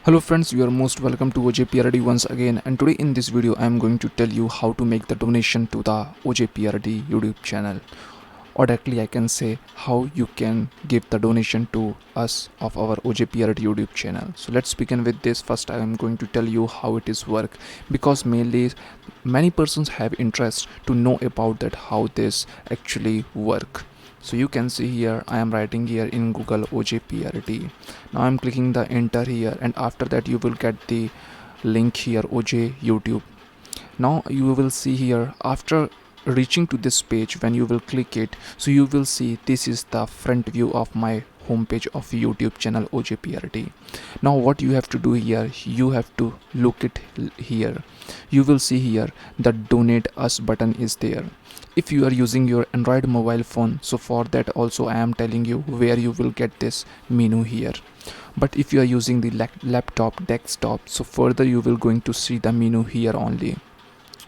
Hello friends, you are most welcome to OJPRD once again, and today in this video I am going to tell you how to make the donation to the OJPRD YouTube channel. Or directly I can say how you can give the donation to us of our OJPRD YouTube channel. So let's begin with this. First I am going to tell you how it is work, because mainly many persons have interest to know about that how this actually work. So you can see here I am writing here in Google OJPRD. Now I'm clicking the enter here, and after that you will get the link here OJ YouTube. Now you will see here, after reaching to this page, when you will click it, so you will see this is the front view of my homepage of YouTube channel OJPRD. Now what you have to do here, you have to look it here. You will see here the donate us button is there. If you are using your Android mobile phone, so for that also I am telling you where you will get this menu here. But if you are using the laptop desktop, so further you will going to see the menu here only.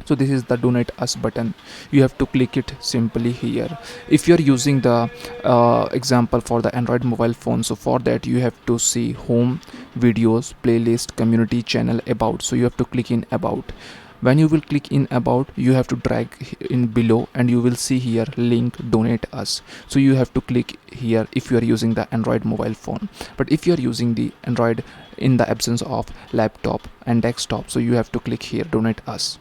So this is the donate us button. You have to click it simply here. If you are using the example for the Android mobile phone, so for that you have to see home, videos, playlist, community, channel, about. So you have to click in about. When you will click in about, you have to drag in below and you will see here link donate us. So you have to click here if you are using the Android mobile phone. But if you are using the Android in the absence of laptop and desktop, so you have to click here donate us.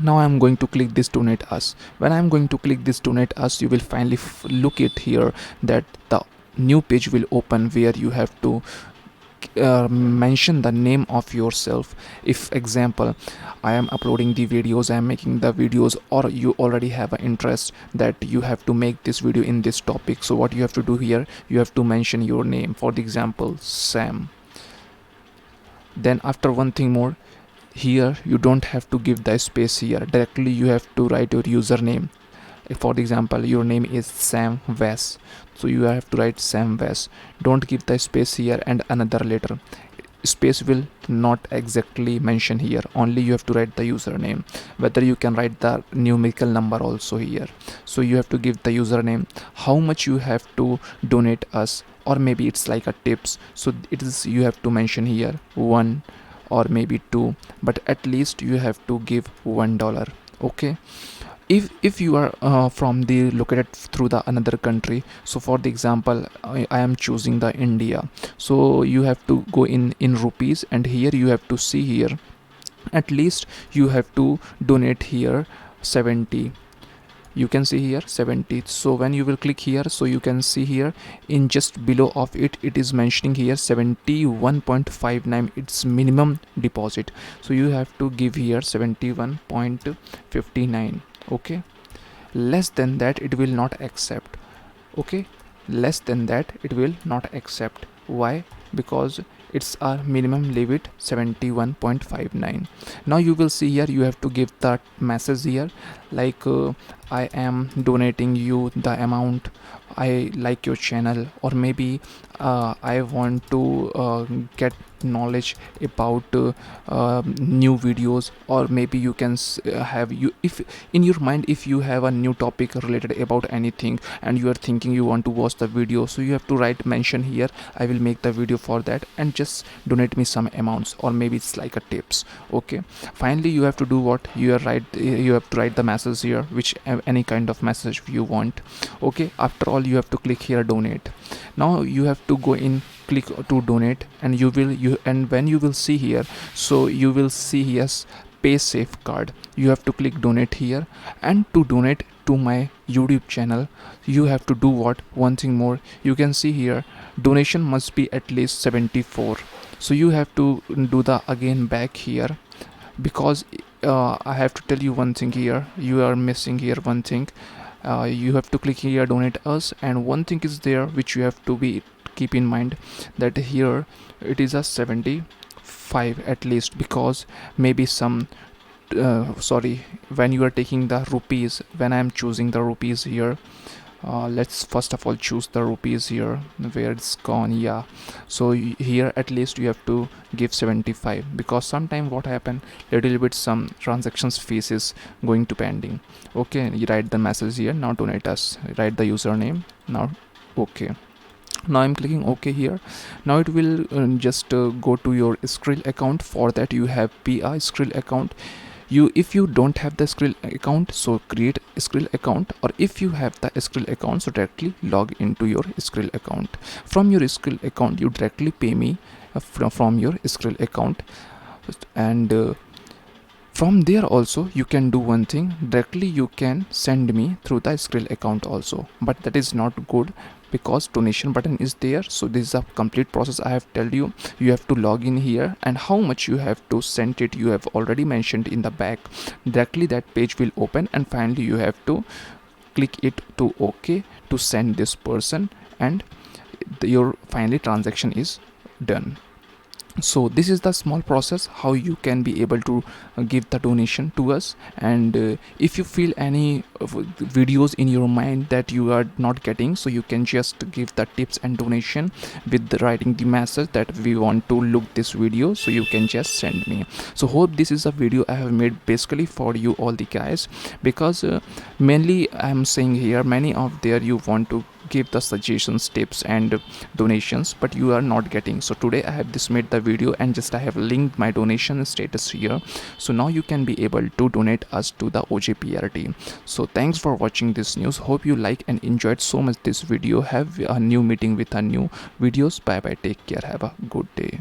Now I'm going to click this donate us. When I'm going to click this donate us, you will finally look it here that the new page will open where you have to mention the name of yourself. If example I am uploading the videos, I am making the videos, or you already have an interest that you have to make this video in this topic, so what you have to do here, you have to mention your name. For the example Sam. Then after one thing more, here you don't have to give the space here, directly you have to write your username. For the example your name is Sam Wes, so you have to write Sam Wes. Don't give the space here and another letter. Space will not exactly mention here, only you have to write the username. Whether you can write the numerical number also here. So you have to give the username, how much you have to donate us, or maybe it's like a tips, so it is you have to mention here 1 or maybe 2, but at least you have to give $1. Okay, if you are from the located through the another country, so for the example I am choosing the India, so you have to go in rupees, and here you have to see here at least you have to donate here 70. You can see here 70. So when you will click here, so you can see here in just below of it, it is mentioning here 71.59, it's minimum deposit. So you have to give here 71.59. okay, less than that it will not accept. Okay, less than that it will not accept. Why? Because it's a minimum limit 71.59. Now you will see here you have to give that message here like I am donating you the amount, I like your channel, or maybe I want to get knowledge about new videos, or maybe you can have you, if in your mind if you have a new topic related about anything and you are thinking you want to watch the video, so you have to write mention here I will make the video for that, and just donate me some amounts, or maybe it's like a tips. Okay, finally you have to do what you are write, you have to write the message here which any kind of message you want. Okay, after all you have to click here donate. Now you have to go in, click to donate, and and when you will see here, so you will see here pay safeguard, you have to click donate here. And to donate to my YouTube channel, you have to do what, one thing more, you can see here donation must be at least 74. So you have to do the again back here, because I have to tell you one thing here, you are missing here one thing. You have to click here donate us, and one thing is there which you have to be keep in mind, that here it is a 75 at least, because maybe some sorry, when you are taking the rupees, when I am choosing the rupees here, let's first of all choose the rupees here where it's gone. Yeah, so here at least you have to give 75, because sometime what happen, little bit some transactions fees is going to pending. Okay, you write the message here, now donate us, write the username now. Okay, Now I'm clicking OK here. Now it will just go to your Skrill account. For that you have PI Skrill account. If you don't have the Skrill account, so create a Skrill account, or if you have the Skrill account, so directly log into your Skrill account. From your Skrill account you directly pay me from your Skrill account, and from there also you can do one thing. Directly you can send me through the Skrill account also, but that is not good because donation button is there. So this is a complete process I have told you. You have to log in here, and how much you have to send it you have already mentioned in the back. Directly that page will open, and finally you have to click it to OK to send this person, and your finally transaction is done. So this is the small process how you can be able to give the donation to us. And if you feel any videos in your mind that you are not getting, so you can just give the tips and donation with the writing the message that we want to look this video, so you can just send me. So hope this is a video I have made basically for you all the guys, because mainly I am saying here many of there you want to give the suggestions, tips and donations, but you are not getting. So today I have this made the video, and just I have linked my donation status here, so now you can be able to donate us to the OJPRD. So thanks for watching this news. Hope you like and enjoyed so much this video. Have a new meeting with a new videos. Bye bye, take care, have a good day.